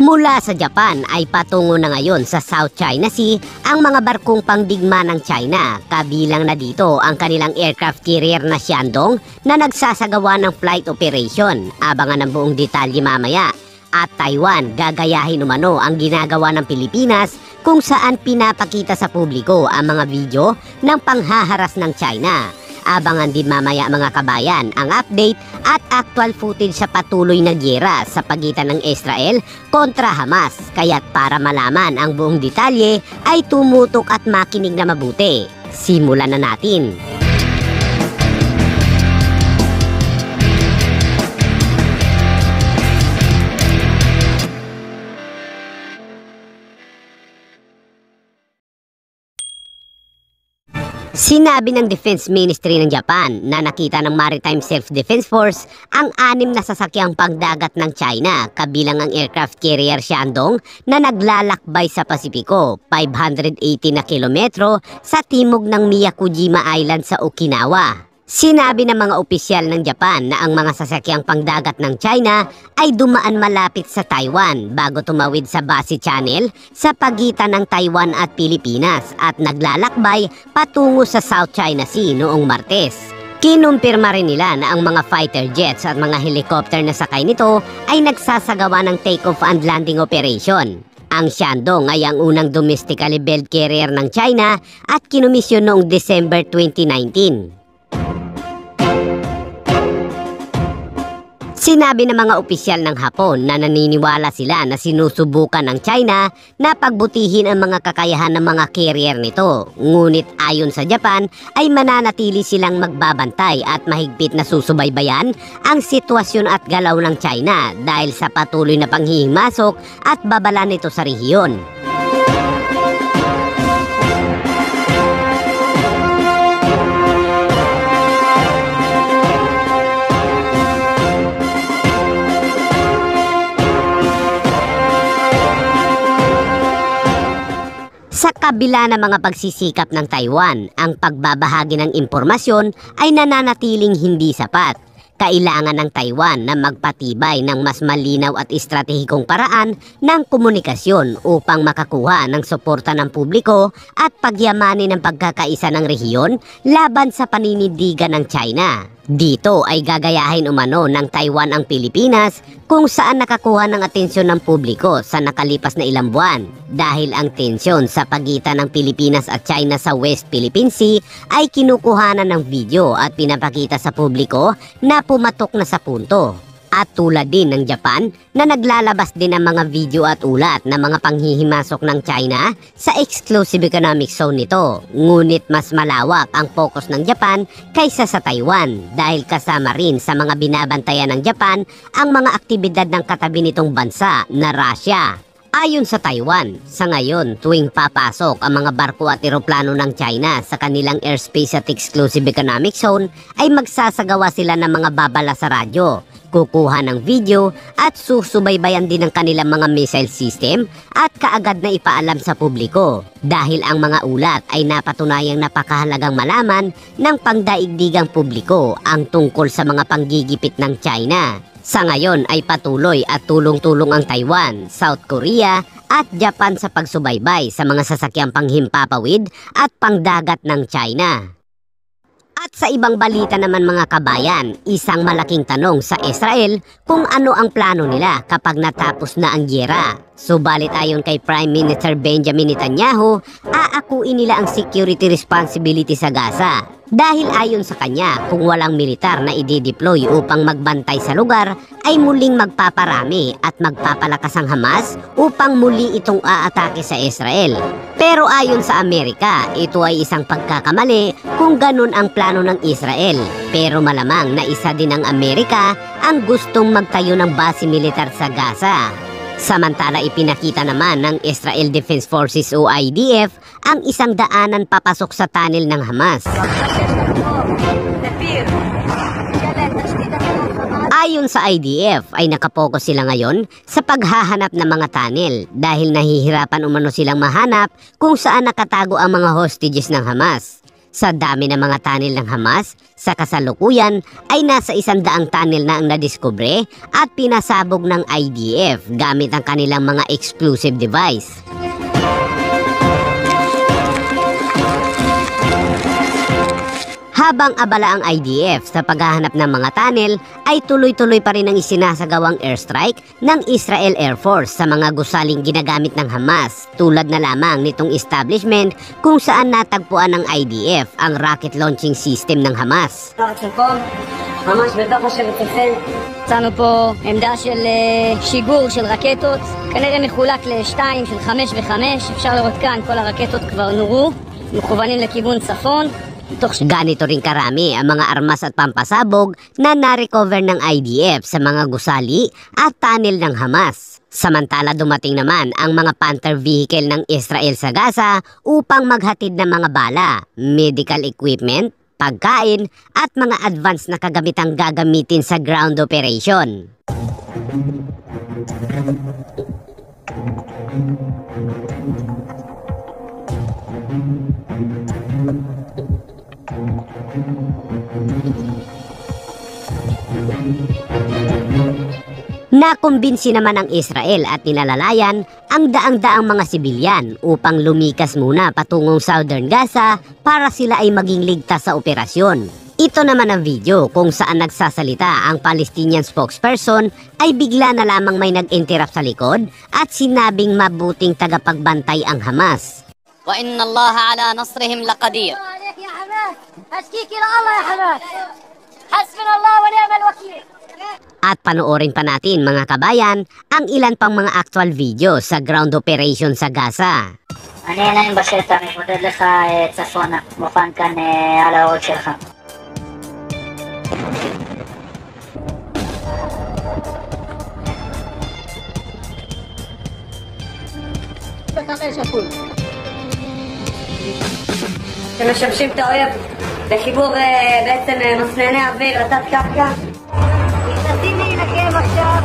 Mula sa Japan ay patungo na ngayon sa South China Sea ang mga barkong pangdigma ng China, kabilang na dito ang kanilang aircraft carrier na Shandong na nagsasagawa ng flight operation. Abangan ang buong detalye mamaya. At Taiwan, gagayahin umano ang ginagawa ng Pilipinas kung saan pinapakita sa publiko ang mga video ng panghaharas ng China. Abangan din mamaya mga kabayan ang update at actual footage sa patuloy na giyera sa pagitan ng Israel kontra Hamas. Kaya't para malaman ang buong detalye ay tumutok at makinig na mabuti. Simulan na natin. Sinabi ng Defense Ministry ng Japan na nakita ng Maritime Self-Defense Force ang 6 na sasakyang pangdagat ng China, kabilang ang aircraft carrier Shandong na naglalakbay sa Pasipiko, 580 na kilometro sa timog ng Miyakojima Island sa Okinawa. Sinabi ng mga opisyal ng Japan na ang mga sasakyang pangdagat ng China ay dumaan malapit sa Taiwan bago tumawid sa Basi Channel sa pagitan ng Taiwan at Pilipinas at naglalakbay patungo sa South China Sea noong Martes. Kinumpirma rin nila na ang mga fighter jets at mga helicopter na sakay nito ay nagsasagawa ng take-off and landing operation. Ang Shandong ay ang unang domestically built carrier ng China at kinumisyon noong December 2019. Sinabi ng mga opisyal ng Hapon na naniniwala sila na sinusubukan ng China na pagbutihin ang mga kakayahan ng mga carrier nito. Ngunit ayon sa Japan ay mananatili silang magbabantay at mahigpit na susubaybayan ang sitwasyon at galaw ng China dahil sa patuloy na panghihimasok at babala nito sa rehiyon. Sa kabila ng mga pagsisikap ng Taiwan, ang pagbabahagi ng impormasyon ay nananatiling hindi sapat. Kailangan ng Taiwan na magpatibay ng mas malinaw at estratehikong paraan ng komunikasyon upang makakuha ng suporta ng publiko at pagyamanin ng pagkakaisa ng rehiyon laban sa paninindigan ng China. Dito ay gagayahin umano ng Taiwan ang Pilipinas kung saan nakakuha ng atensyon ng publiko sa nakalipas na ilang buwan dahil ang tensyon sa pagitan ng Pilipinas at China sa West Philippine Sea ay kinukuhanan ng video at pinapakita sa publiko na pumatok na sa punto. At tulad din ng Japan na naglalabas din ng mga video at ulat ng mga panghihimasok ng China sa exclusive economic zone nito. Ngunit mas malawak ang focus ng Japan kaysa sa Taiwan dahil kasama rin sa mga binabantayan ng Japan ang mga aktibidad ng katabi nitong bansa na Russia. Ayon sa Taiwan, sa ngayon tuwing papasok ang mga barko at eroplano ng China sa kanilang airspace at exclusive economic zone ay magsasagawa sila ng mga babala sa radyo, kukuha ng video at susubaybayan din ng kanilang mga missile system at kaagad na ipaalam sa publiko dahil ang mga ulat ay napatunayang napakahalagang malaman ng pangdaigdigang publiko ang tungkol sa mga panggigipit ng China. Sa ngayon ay patuloy at tulong-tulong ang Taiwan, South Korea at Japan sa pagsubaybay sa mga sasakyang panghimpapawid at pangdagat ng China. At sa ibang balita naman mga kabayan, isang malaking tanong sa Israel kung ano ang plano nila kapag natapos na ang giyera. Subalit ayon kay Prime Minister Benjamin Netanyahu, aakuin nila ang security responsibility sa Gaza. Dahil ayon sa kanya, kung walang militar na i-deploy upang magbantay sa lugar, ay muling magpaparami at magpapalakas ang Hamas upang muli itong aatake sa Israel. Pero ayon sa Amerika, ito ay isang pagkakamali kung ganun ang plano ng Israel. Pero malamang na isa din ng Amerika ang gustong magtayo ng base militar sa Gaza. Samantala ipinakita naman ng Israel Defense Forces o IDF ang isang daanan papasok sa tunnel ng Hamas. Ayon sa IDF ay nakapokus sila ngayon sa paghahanap ng mga tunnel dahil nahihirapan umano silang mahanap kung saan nakatago ang mga hostages ng Hamas. Sa dami ng mga tunnel ng Hamas, sa kasalukuyan ay nasa 100 tunnel na ang nadiskubre at pinasabog ng IDF gamit ang kanilang mga exclusive device. Habang abala ang IDF sa paghahanap ng mga tunnel, ay tuloy-tuloy pa rin ang isinasagawang airstrike ng Israel Air Force sa mga gusaling ginagamit ng Hamas, tulad na lamang nitong establishment kung saan natagpuan ng IDF ang rocket launching system ng Hamas. מצאנו פה עמדה של שיגור של רקטות, כנראה מחולק לשתיים של 5 ו-5, אפשר לראות כאן כל הרקטות כבר נורו, מכוונים לכיוון צפון. Ganito rin karami ang mga armas at pampasabog na narecover ng IDF sa mga gusali at tunnel ng Hamas. Samantala dumating naman ang mga Panther vehicle ng Israel sa Gaza upang maghatid ng mga bala, medical equipment, pagkain at mga advanced na kagamitang gagamitin sa ground operation. Nakumbinsi naman ng Israel at nilalalayan ang daang-daang mga sibilyan upang lumikas muna patungong Southern Gaza para sila ay maging ligtas sa operasyon. Ito naman ang video kung saan nagsasalita ang Palestinian spokesperson ay bigla na lamang may nag-interrupt sa likod at sinabing mabuting tagapagbantay ang Hamas. Wa inna Allah ala nasrihim laqadir. Ya Hamas, ashkiki la Allah ya Hamas. Hasbunallah wa ni'mal wakeel. At panoorin pa natin mga kabayan ang ilan pang mga actual video sa ground operation sa Gaza. אני עדיין בשטח, מתמודד לך צפונה, מוכן כאן על האות שלך. אתם משמשים את האויב בחיבור בעצם מסנני אוויר לתת קרקע. נכנסים להילחם עכשיו.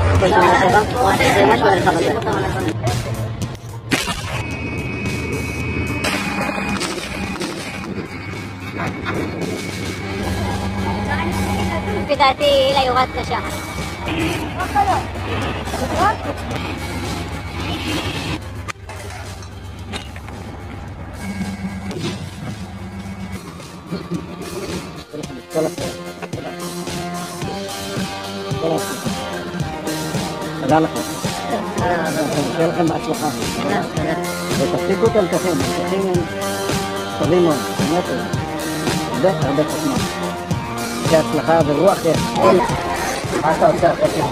לפי דעתי אילה יורד קשה. תודה לכם. שיהיה לכם בהצלחה. ותפסיקו את הלקחים, הלקחים הם טובים מאוד, באמת הרבה חוכמה. שיהיה הצלחה ורוח יש. מה אתה עושה אחרי